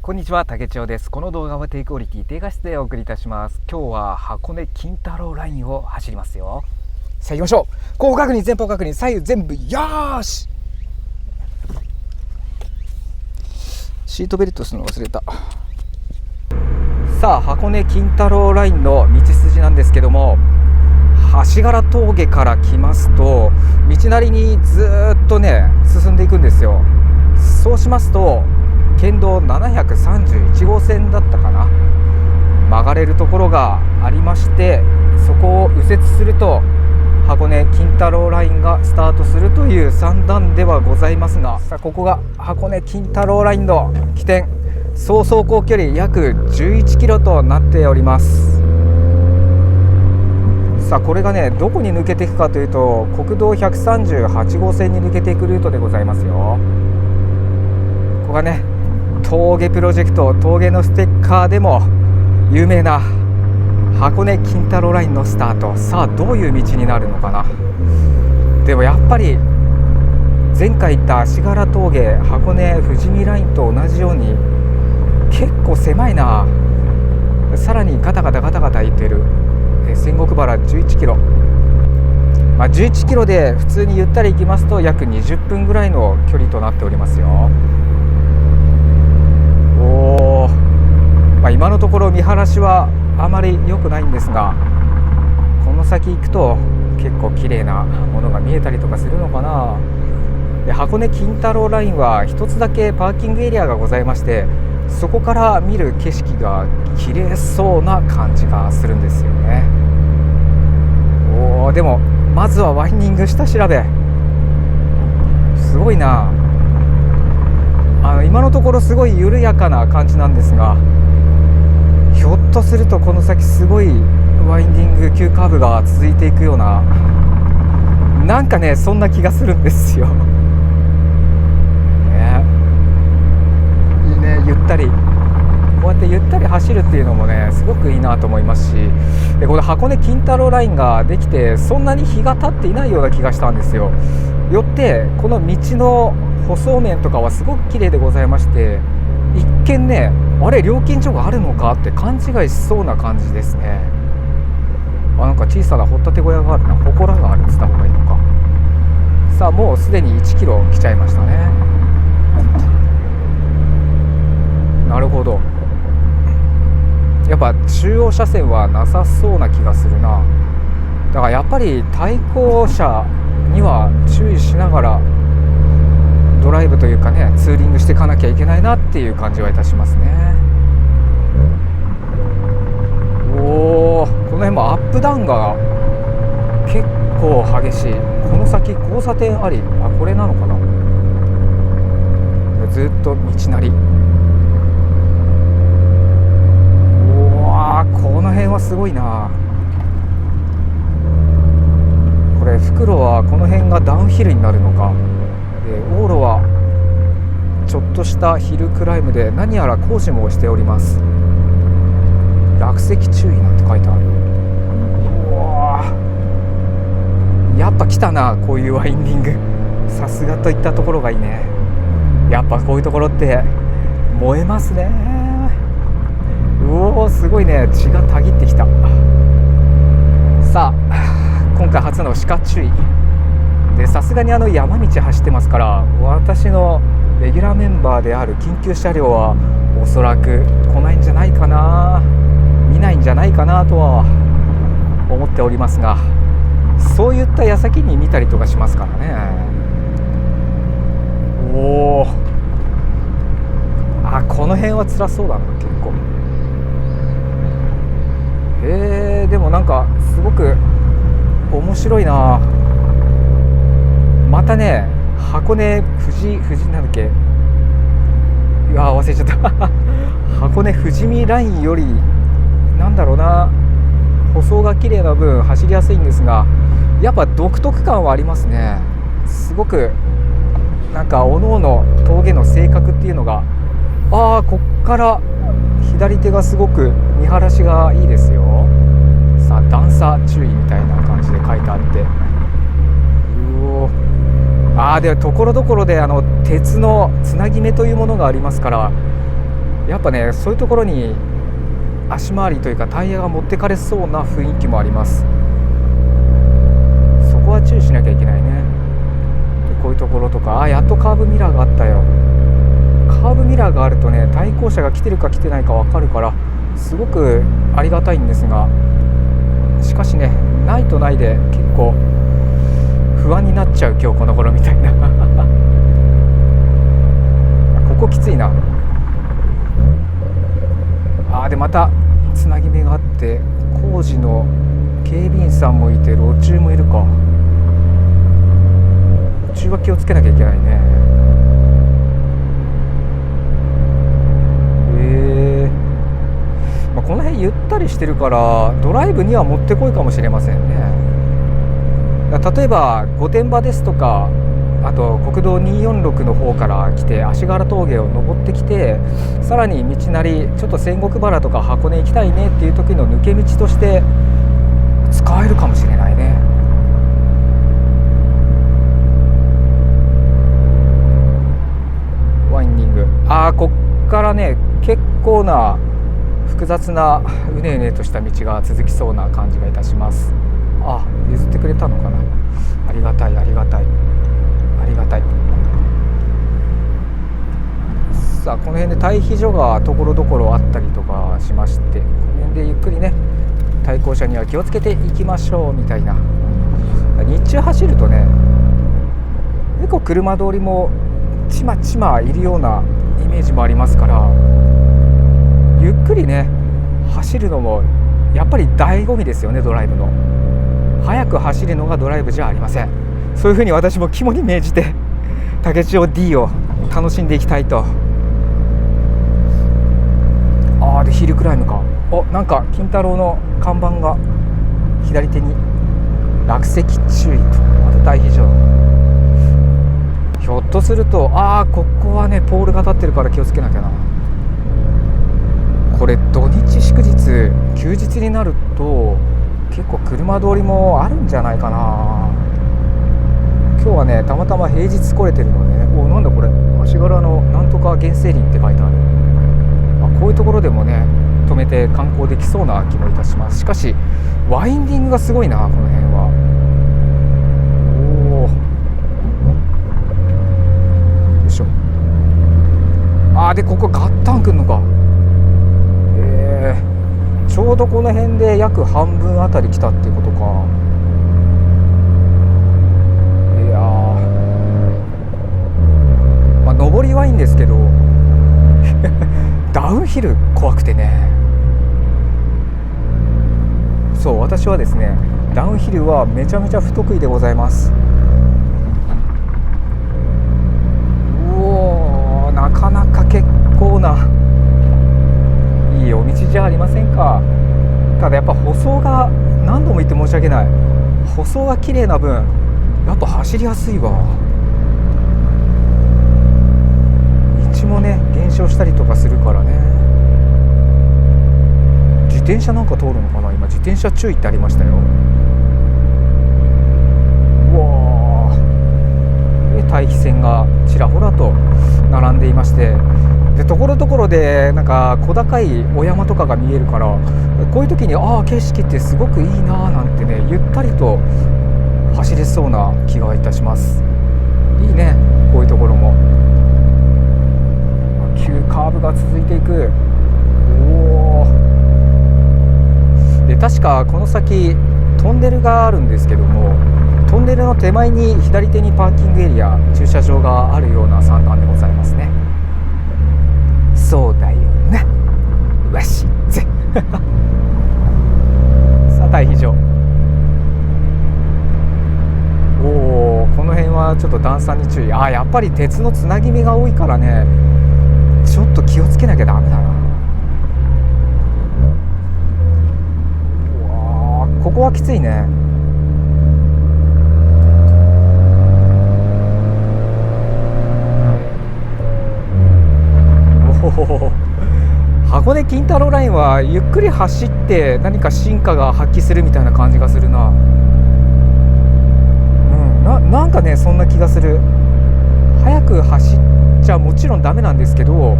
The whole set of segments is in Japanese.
こんにちは、竹千代です。この動画は低クオリティ低画質でお送りいたします。今日は箱根金太郎ラインを走りますよ。さあ行きましょう。後方確認、前方確認、左右全部よーし。シートベルトするの忘れた。さあ箱根金太郎ラインの道筋なんですけども、足柄峠から来ますと道なりにずっとね進んでいくんですよ。そうしますと県道731号線だったかな、曲がれるところがありまして、そこを右折すると箱根金太郎ラインがスタートするという算段ではございますが、さあここが箱根金太郎ラインの起点、総走行距離約11キロとなっております。さあこれがねどこに抜けていくかというと、国道138号線に抜けていくルートでございますよ。ここがね峠プロジェクト、峠のステッカーでも有名な箱根金太郎ラインのスタート。さあどういう道になるのかな。でもやっぱり前回行った足柄峠、箱根富士見ラインと同じように結構狭いな。さらにガタガタガタガタいってる仙石原11キロ、11キロで普通にゆったり行きますと約20分ぐらいの距離となっておりますよ。今のところ見晴らしはあまり良くないんですが、この先行くと結構綺麗なものが見えたりとかするのかな。で箱根金太郎ラインは一つだけパーキングエリアがございまして、そこから見る景色が綺麗そうな感じがするんですよね。でもまずはワインディング下調べすごいな。今のところすごい緩やかな感じなんですが、ひょっとするとこの先すごいワインディング急カーブが続いていくような、なんかねそんな気がするんですよ、いいね。ゆったりこうやってゆったり走るっていうのもねすごくいいなと思いますし、でこの箱根金太郎ラインができてそんなに日が経っていないような気がしたんですよ。よってこの道の舗装面とかはすごく綺麗でございまして、一見ねあれ料金所があるのかって勘違いしそうな感じですね。なんか小さな掘ったて小屋があるな、祠があるって言った方がいいのか。さあもうすでに1キロ来ちゃいましたね。なるほど、やっぱ中央車線はなさそうな気がするな。だからやっぱり対向車には注意しながらドライブというかねツーリングしていかなきゃいけないなっていう感じはいたしますね。この辺もアップダウンが結構激しい。この先交差点あり、これなのかな。ずっと道なり。この辺はすごいな。これ復路はこの辺がダウンヒルになるのか。往路はちょっとしたヒルクライムで何やら工事もしております。落石注意なんて書いてある。やっぱ来たなこういうワインディング。さすがといったところがいいね。やっぱこういうところって燃えますね。すごいね、血がたぎってきた。さあ今回初の歯科注意で、さすがに山道走ってますから、私のレギュラーメンバーである緊急車両はおそらく来ないんじゃないかな、見ないんじゃないかなとは思っておりますが、そういった矢先に見たりとかしますからね。この辺は辛そうだな結構。でもなんかすごく面白いな。またね箱根富士なんだっけ、忘れちゃった箱根富士見ラインよりなんだろうな、舗装が綺麗な分走りやすいんですが、やっぱ独特感はありますね。すごくなんか各々峠の性格っていうのが、こっから左手がすごく見晴らしがいいですよ。さあ段差注意みたいな感じで書いてあって、でところどころで鉄のつなぎ目というものがありますから、やっぱねそういうところに足回りというかタイヤが持ってかれそうな雰囲気もあります。そこは注意しなきゃいけないね。でこういうところとか、やっとカーブミラーがあったよ。カーブミラーがあるとね対向車が来てるか来てないか分かるからすごくありがたいんですが、しかしねないとないで結構不安になっちゃう今日この頃みたいなここきついな。でまたつなぎ目があって工事の警備員さんもいて路駐もいるか。路駐は気をつけなきゃいけないね。この辺ゆったりしてるからドライブにはもってこいかもしれませんね。例えば御殿場ですとか、あと国道246の方から来て足柄峠を登ってきて、さらに道なりちょっと仙石原とか箱根行きたいねっていう時の抜け道として使えるかもしれないね。ワインディング、こっからね結構な複雑なうねうねとした道が続きそうな感じがいたします。譲ってくれたのかな。ありがたいありがたいありがたい。さあこの辺で待避所がところどころあったりとかしまして、この辺でゆっくりね対向車には気をつけていきましょうみたいな。日中走るとね結構車通りもちまちまいるようなイメージもありますから、ゆっくりね走るのもやっぱり醍醐味ですよね。ドライブの速く走るのがドライブじゃありません。そういうふうに私も肝に銘じて竹千代 D を楽しんでいきたいと。でヒルクライムか。なんか金太郎の看板が左手に落石注意と、待避所。ひょっとするとここはねポールが立ってるから気をつけなきゃな。これ土日祝日休日になると結構車通りもあるんじゃないかな。今日はねたまたま平日来れてるので、なんだこれ足柄のなんとか原生林って書いてある。こういうところでもね止めて観光できそうな気もいたします。しかしワインディングがすごいなこの辺は。よいしょ。でここガッタンくんのか。ちょうどこの辺で約半分あたり来たっていうことか。いや上りはいいんですけどダウンヒル怖くてね。そう私はですねダウンヒルはめちゃめちゃ不得意でございます。なかなか結構ないいお道じゃありませんか。ただやっぱ舗装が、何度も言って申し訳ない、舗装が綺麗な分やっぱ走りやすいわ。道もね減少したりとかするからね。自転車なんか通るのかな。今自転車注意ってありましたよ。待避線がちらほらと並んでいまして、でところどころでなんか小高いお山とかが見えるから、こういう時に景色ってすごくいいななんてねゆったりと走れそうな気がいたします。いいねこういうところも。急カーブが続いていく。で確かこの先トンネルがあるんですけども、トンネルの手前に左手にパーキングエリア駐車場があるような山間でございますね。そうだよなわしぜさあ待避所。この辺はちょっと段差に注意。やっぱり鉄のつなぎ目が多いからねちょっと気をつけなきゃダメだな。ここはきついね。箱根金太郎ラインはゆっくり走って何か進化が発揮するみたいな感じがするな。なんかねそんな気がする。早く走っちゃもちろんダメなんですけど、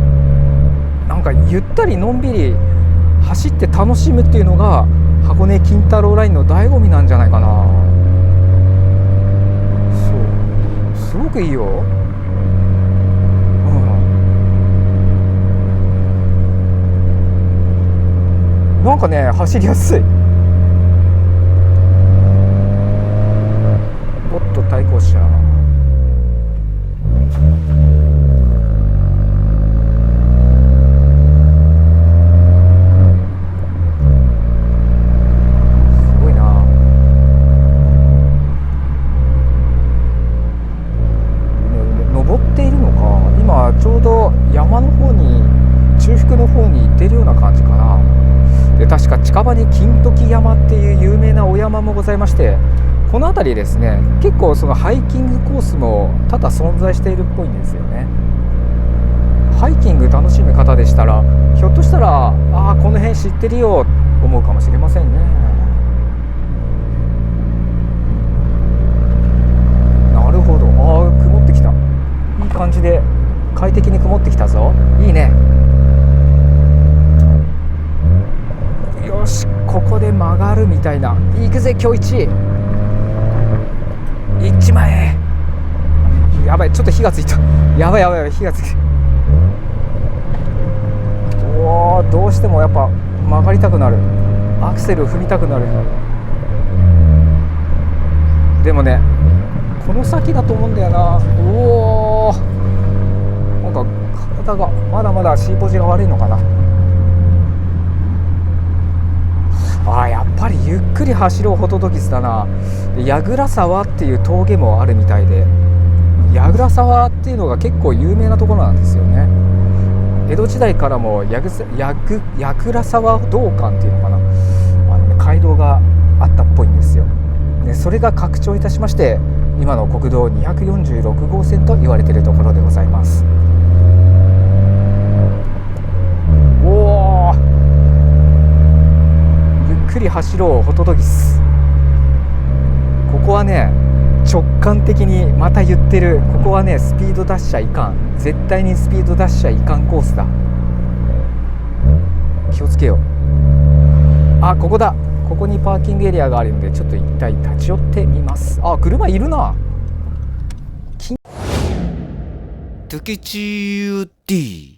なんかゆったりのんびり走って楽しむっていうのが箱根金太郎ラインの醍醐味なんじゃないかな。そうすごくいいよ。なんかね走りやすい。おっと対向車。ちょうど山の方に中腹の方に行ってるような感じかな。で確か近場に金時山っていう有名なお山もございまして、この辺りですね結構そのハイキングコースも多々存在しているっぽいんですよね。ハイキング楽しむ方でしたらひょっとしたらこの辺知ってるよと思うかもしれませんね。なるほど。曇ってきた。いい感じで快適に曇ってきたぞ。いいね。よしここで曲がるみたいな。行くぜ今日一。行っちまえ。やばいちょっと火がついた。やばい火がついた。どうしてもやっぱ曲がりたくなる。アクセルを踏みたくなる。でもねこの先だと思うんだよな。なんか体がまだまだ C ポジが悪いのかな。やっぱりゆっくり走るホトトギスだな。矢倉沢っていう峠もあるみたいで、矢倉沢っていうのが結構有名なところなんですよね。江戸時代からも矢倉沢道館っていうのかな、街道があったっぽいんですよ。でそれが拡張いたしまして今の国道246号線と言われているところでございます。ゆっくり走ろうホトトギス。ここはね直感的にまた言ってる。ここはねスピード出しちゃいかん。絶対にスピード出しちゃいかんコースだ。気をつけよう。ここだ。ここにパーキングエリアがあるんでちょっと一回立ち寄ってみます。車いるな。トゥキチューティ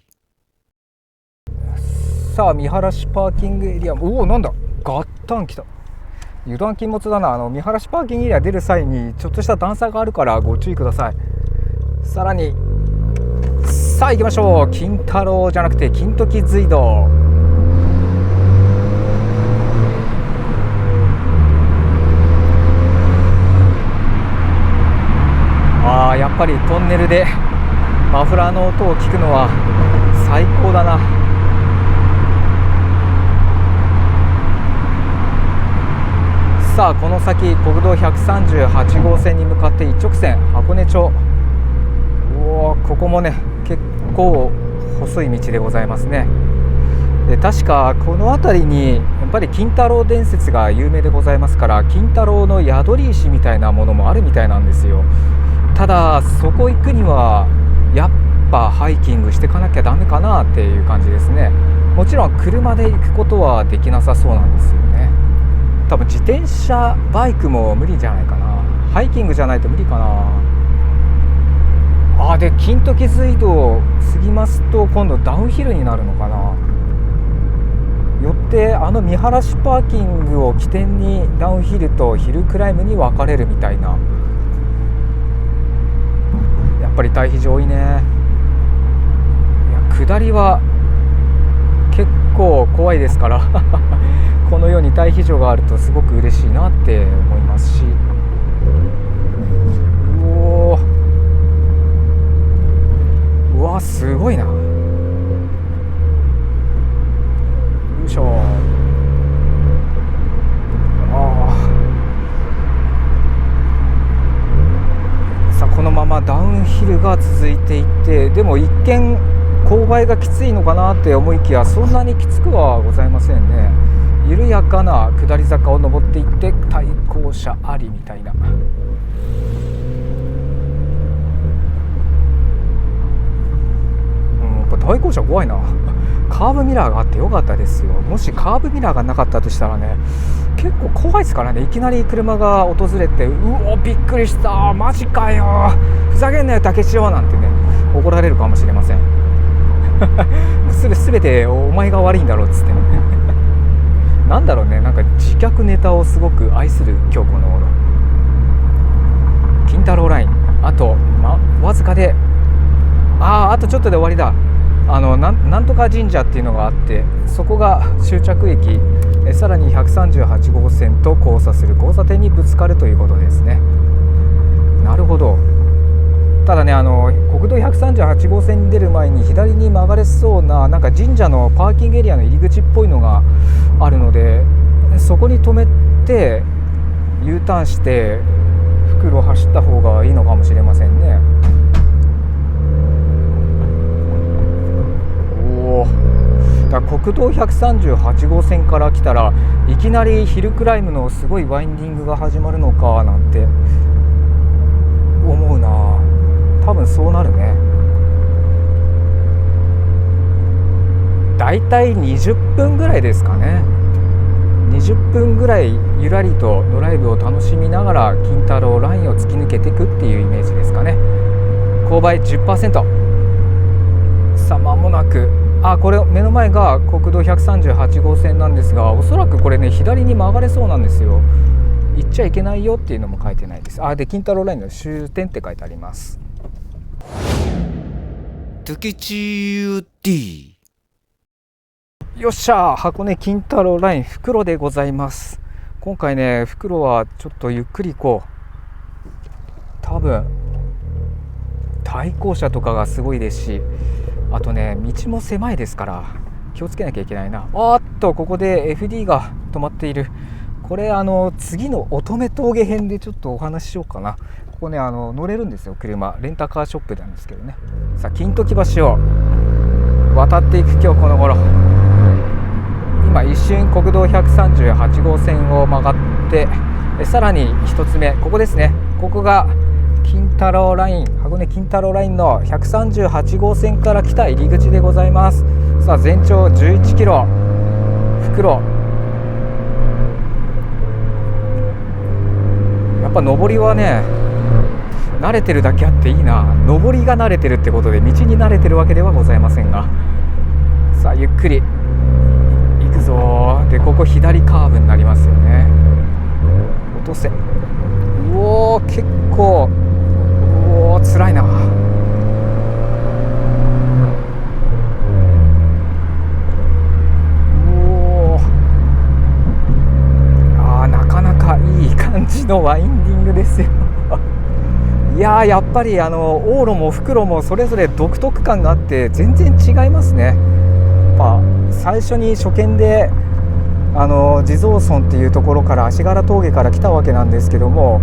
ー。さあ見晴らしパーキングエリア。なんだガッタン来た。油断禁物だな。見晴らしパーキングエリア出る際にちょっとした段差があるからご注意ください。さらにさあ行きましょう。金太郎じゃなくて金時隧道。やっぱりトンネルでマフラーの音を聞くのは最高だな。さあこの先国道138号線に向かって一直線箱根町。ここもね結構細い道でございますね。で確かこの辺りにやっぱり金太郎伝説が有名でございますから、金太郎の宿り石みたいなものもあるみたいなんですよ。ただそこ行くにはやっぱハイキングしていかなきゃダメかなっていう感じですね。もちろん車で行くことはできなさそうなんですよね。多分自転車バイクも無理じゃないかな。ハイキングじゃないと無理かな。で金時隧道を過ぎますと今度ダウンヒルになるのかな。よって見晴らしパーキングを起点にダウンヒルとヒルクライムに分かれるみたいな。やっぱり対比上多いね。下りは結構怖いですからこのように対比所があるとすごく嬉しいなって思いますし。うわすごいな。よいしょ。このままダウンヒルが続いていって、でも一見勾配がきついのかなって思いきやそんなにきつくはございませんね。緩やかな下り坂を登っていって対向車ありみたいな。やっぱ対向車怖いなカーブミラーがあってよかったですよ。もしカーブミラーがなかったとしたらね、結構怖いですからね。いきなり車が訪れて、うおびっくりした、マジかよ、ふざけんなよ竹千代なんてね、怒られるかもしれません。すべてお前が悪いんだろうっつってね。なんだろうね、なんか自虐ネタをすごく愛する今日この頃。金太郎ライン、あと、わずかで、あとちょっとで終わりだ。なんとか神社っていうのがあって、そこが終着駅、さらに138号線と交差する交差点にぶつかるということですね。なるほど。ただね、国道138号線に出る前に左に曲がれそうな、なんか神社のパーキングエリアの入り口っぽいのがあるので、そこに止めて U ターンして袋を走った方がいいのかもしれませんね。だから国道138号線から来たらいきなりヒルクライムのすごいワインディングが始まるのかなんて思うな。多分そうなるね。だいたい20分ぐらいですかね。20分ぐらいゆらりとドライブを楽しみながら金太郎ラインを突き抜けていくっていうイメージですかね。勾配 10%。 さあ間もなく、これ目の前が国道138号線なんですが、おそらくこれね左に曲がれそうなんですよ。行っちゃいけないよっていうのも書いてないです。で金太郎ラインの終点って書いてあります。竹千代 D。 よっしゃー、箱根金太郎ライン袋でございます。今回ね袋はちょっとゆっくり行こう。多分対向車とかがすごいですし、あとね道も狭いですから気をつけなきゃいけないな。ここで FD が止まっている。これ次の乙女峠編でちょっとお話ししようかな。ここね乗れるんですよ、車。レンタカーショップなんですけどね。さあ金時橋を渡っていく今日この頃。今一瞬国道138号線を曲がって、さらに一つ目ここですね。ここが金太郎ライン、箱根金太郎ラインの138号線から来た入り口でございます。さあ全長11キロ袋。やっぱ上りはね慣れてるだけあっていいな。上りが慣れてるってことで道に慣れてるわけではございませんが、さあゆっくり行くぞ。でここ左カーブになりますよね。落とせ。うおー、結構辛いな。なかなかいい感じのワインディングですよ。いややっぱり往路も復路もそれぞれ独特感があって全然違いますね。最初に初見で地蔵村っていうところから足柄峠から来たわけなんですけども、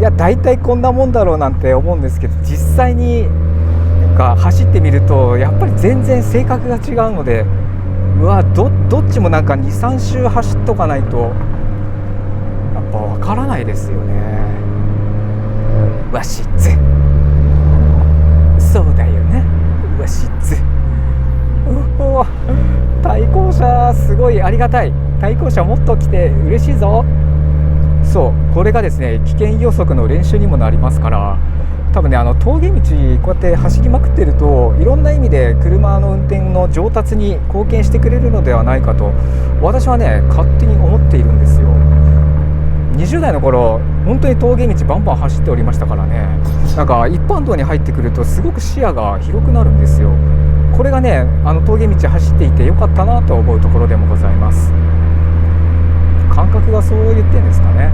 いや大体こんなもんだろうなんて思うんですけど、実際に走ってみるとやっぱり全然性格が違うので、どっちもなんか 2,3 周走っとかないとやっぱ分からないですよね。わしずそうだよね、わしず。対向車すごいありがたい。対向車もっと来て嬉しいぞ。そうこれがですね危険予測の練習にもなりますから、多分ね峠道こうやって走りまくってるといろんな意味で車の運転の上達に貢献してくれるのではないかと私はね勝手に思っているんですよ。20代の頃本当に峠道バンバン走っておりましたからね。なんか一般道に入ってくるとすごく視野が広くなるんですよ。これがね峠道走っていてよかったなと思うところでもございます。感覚がそう言ってんですかね。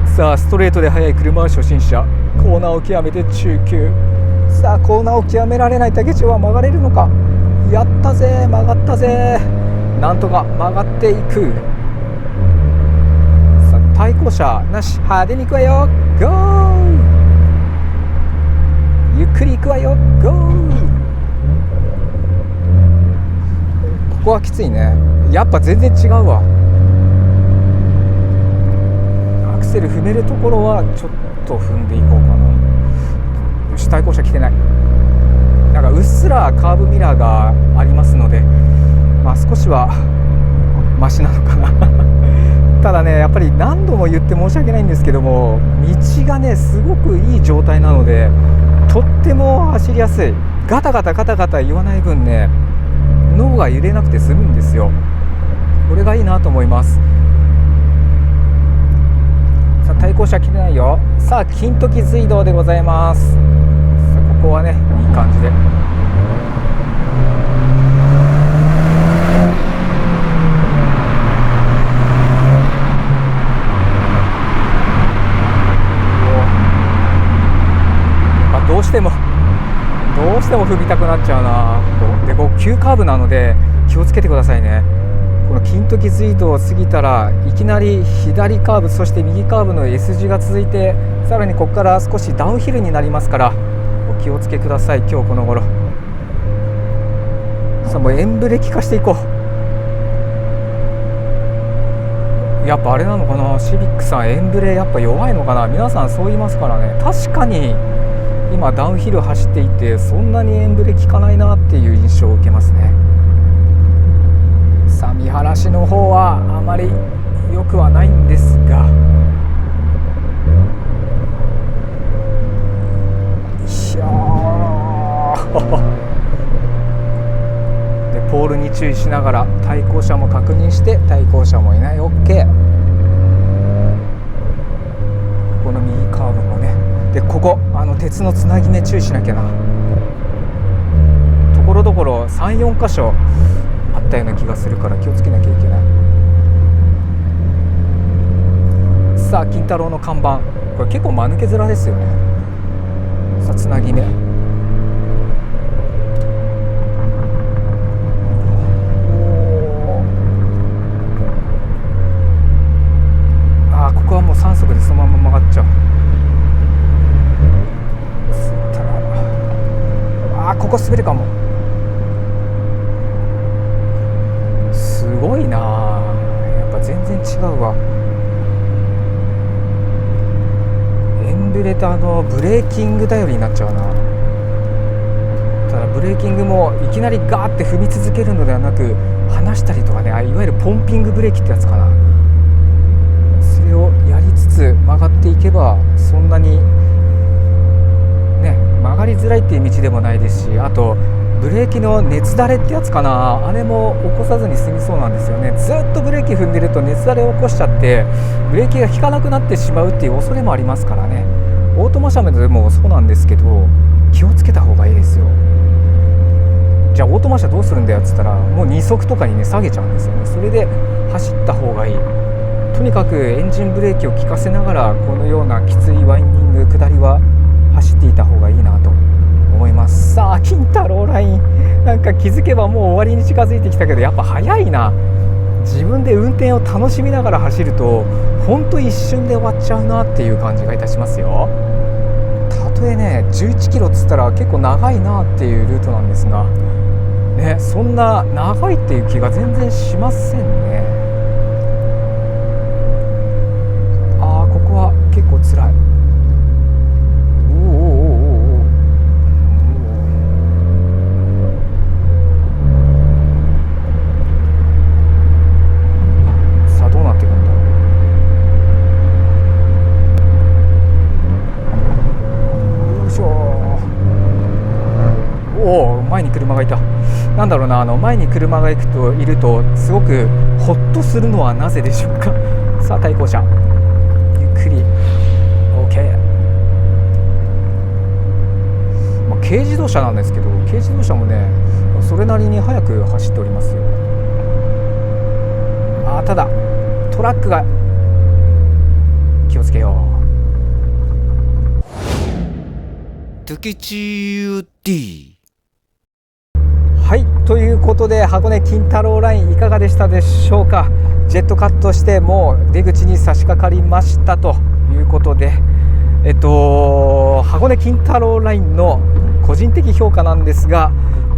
さあストレートで速い車は初心者、コーナーを極めて中級。さあコーナーを極められない竹千代は曲がれるのか。やったぜ、曲がったぜ。なんとか曲がっていく。さあ対向車なし、派手に行くわよ、ゴー。ゆっくり行くわよ、ゴー。ここはきついね。やっぱ全然違うわ。アクセル踏めるところはちょっと踏んでいこうかな。よし対向車来てない。なんかうっすらカーブミラーがありますので、少しはマシなのかなただね、やっぱり何度も言って申し訳ないんですけども、道がねすごくいい状態なので、とっても走りやすい。ガタガタガタガタ言わない分ね、脳が揺れなくて済むんですよ。これがいいなと思います。さあ、対向車切れないよ。さあ、金時隧道でございます。さあ、ここはねいい感じで、どうしても踏みたくなっちゃうな。で、急カーブなので気をつけてくださいね。この金時隧道を過ぎたらいきなり左カーブ、そして右カーブの S 字が続いて、さらにここから少しダウンヒルになりますから、お気をつけください。今日この頃。さあ、もうエンブレ効かしていこう。やっぱあれなのかな、シビックさんエンブレやっぱ弱いのかな。皆さんそう言いますからね。確かに今ダウンヒル走っていて、そんなにエンブレ効かないなっていう印象を受けますね。さあ、見晴らしの方はあまり良くはないんですが、いやでポールに注意しながら対向車も確認して、対向車もいない OK。 この右カーブもね、でここ鉄のつなぎ目注意しなきゃな。ところどころ 3,4 箇所あったような気がするから気をつけなきゃいけない。さあ、金太郎の看板、これ結構間抜け面ですよね。さあ、つなぎ目、ここはもう3速でそのまま曲がっちゃう。ここ滑るかも。すごいな、やっぱ全然違うわ。エンブレとブレーキング頼りになっちゃうな。ただブレーキングもいきなりガーって踏み続けるのではなく、離したりとかね、いわゆるポンピングブレーキってやつかな。それをやりつつ曲がっていけば、そんなにね曲がりづらいっていう道でもないですし、あとブレーキの熱だれってやつかな、あれも起こさずに済みそうなんですよね。ずっとブレーキ踏んでると熱だれを起こしちゃって、ブレーキが効かなくなってしまうっていう恐れもありますからね。オートマ車でもそうなんですけど、気をつけた方がいいですよ。じゃあオートマ車どうするんだよっつったら、もう2速とかにね下げちゃうんですよね。それで走った方がいい。とにかくエンジンブレーキを効かせながら、このようなきついワインディング下りは走っていた方がいいなと思います。さあ、金太郎ライン、なんか気づけばもう終わりに近づいてきたけど、やっぱ早いな。自分で運転を楽しみながら走るとほんと一瞬で終わっちゃうなっていう感じがいたしますよ。たとえね11キロっつったら結構長いなっていうルートなんですがね、そんな長いっていう気が全然しませんね。ここは結構辛い。前に車がいた。なんだろうな、前に車がいるとすごくホッとするのはなぜでしょうか。さあ、対向車ゆっくり OK。軽自動車なんですけど、軽自動車もねそれなりに速く走っておりますよ。ただトラックが、気をつけよう。竹内 D。はい、ということで箱根金太郎ラインいかがでしたでしょうか。ジェットカットしてもう出口に差し掛かりましたということで、箱根金太郎ラインの個人的評価なんですが、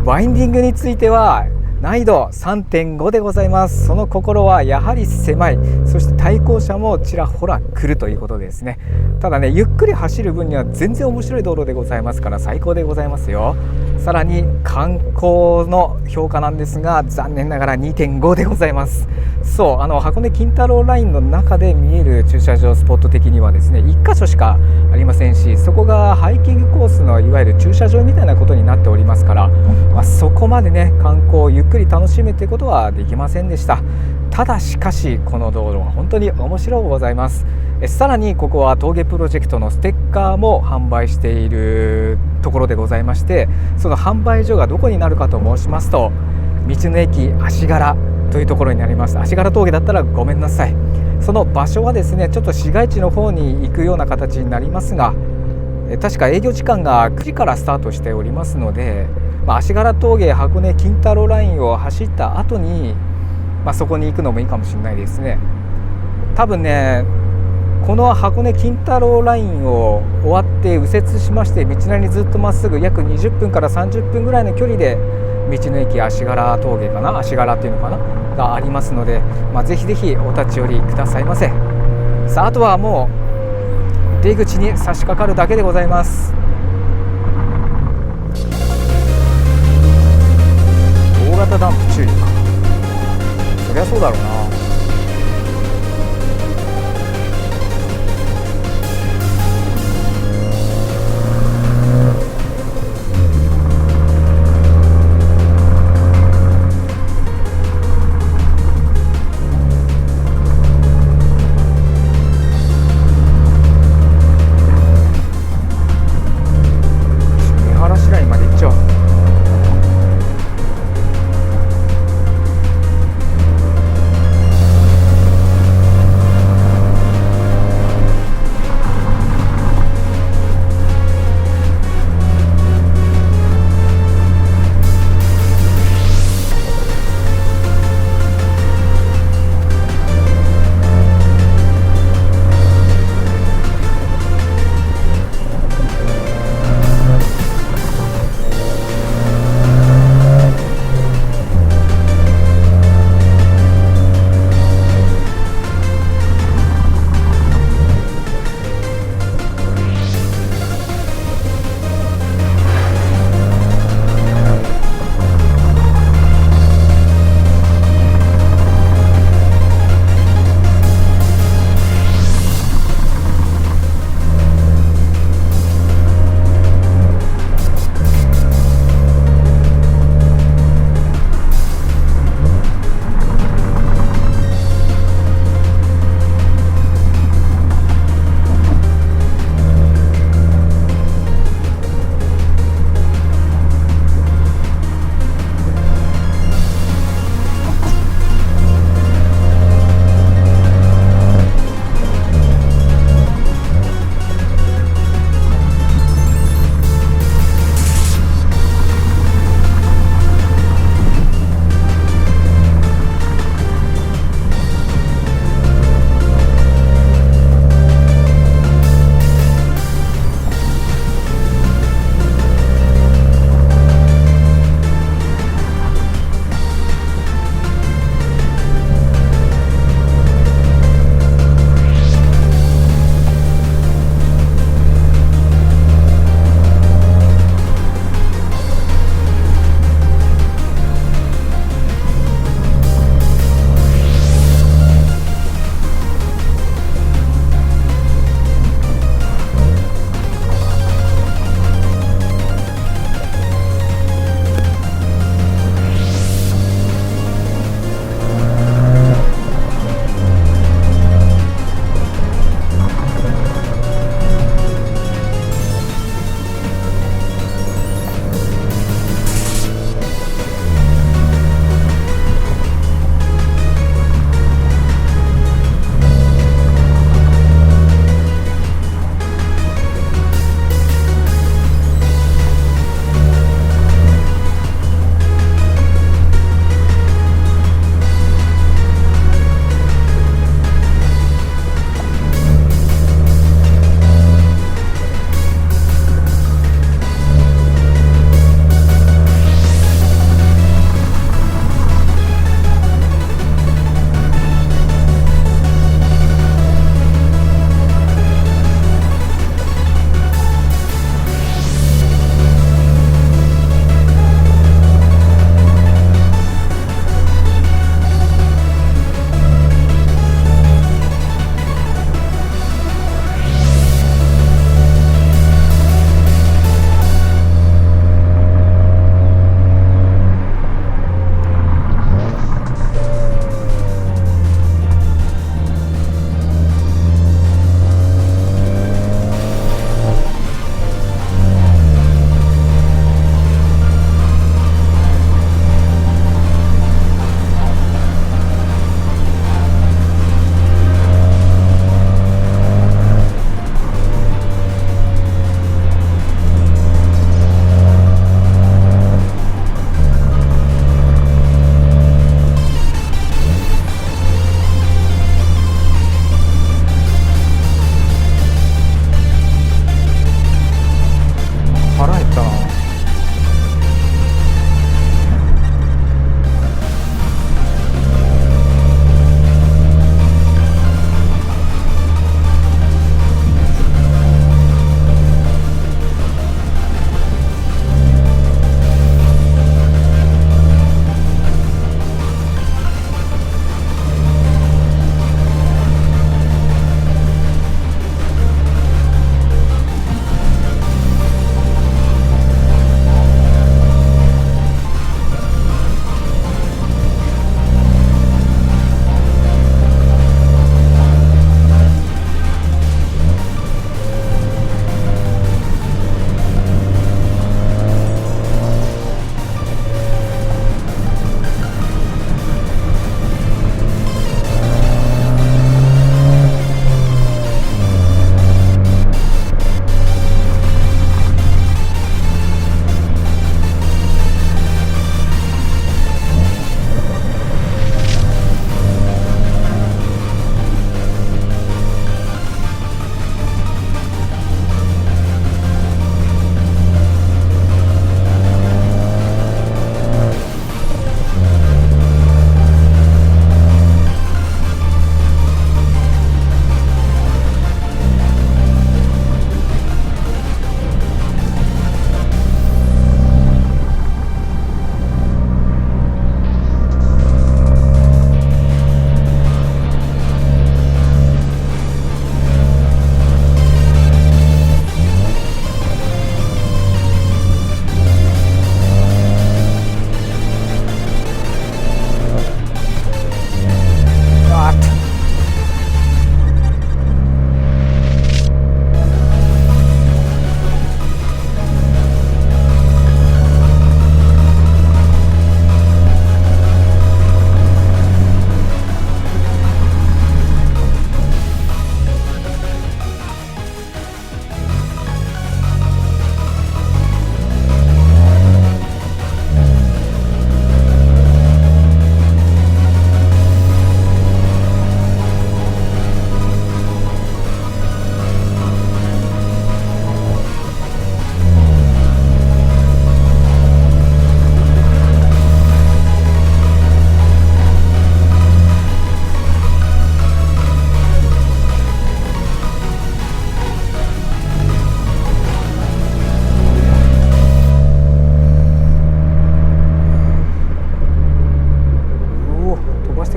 ワインディングについては難易度 3.5 でございます。その心はやはり狭い、そして対向車もちらほら来るということですね。ただね、ゆっくり走る分には全然面白い道路でございますから最高でございますよ。さらに観光の評価なんですが、残念ながら 2.5 でございます。そう、箱根金太郎ラインの中で見える駐車場スポット的にはですね、1箇所しかありませんし、そこがハイキングコースのいわゆる駐車場みたいなことになっておりますから、そこまでね観光をゆっくり楽しむということはできませんでした。ただしかしこの道路は本当に面白いございます。さらにここは峠プロジェクトのステッカーも販売しているところでございまして、その販売所がどこになるかと申しますと、道の駅足柄というところになります。足柄峠だったらごめんなさい。その場所はですね、ちょっと市街地の方に行くような形になりますが、確か営業時間が9時からスタートしておりますので、足柄峠箱根金太郎ラインを走った後に、そこに行くのもいいかもしれないですね。多分ね、この箱根金太郎ラインを終わって右折しまして、道なりにずっとまっすぐ約20分から30分ぐらいの距離で道の駅足柄峠かな、足柄っていうのかながありますので、ぜひぜひお立ち寄りくださいませ。さあ、あとはもう出口に差し掛かるだけでございます。大型ダンプ注意か。そりゃそうだろうな。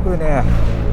これね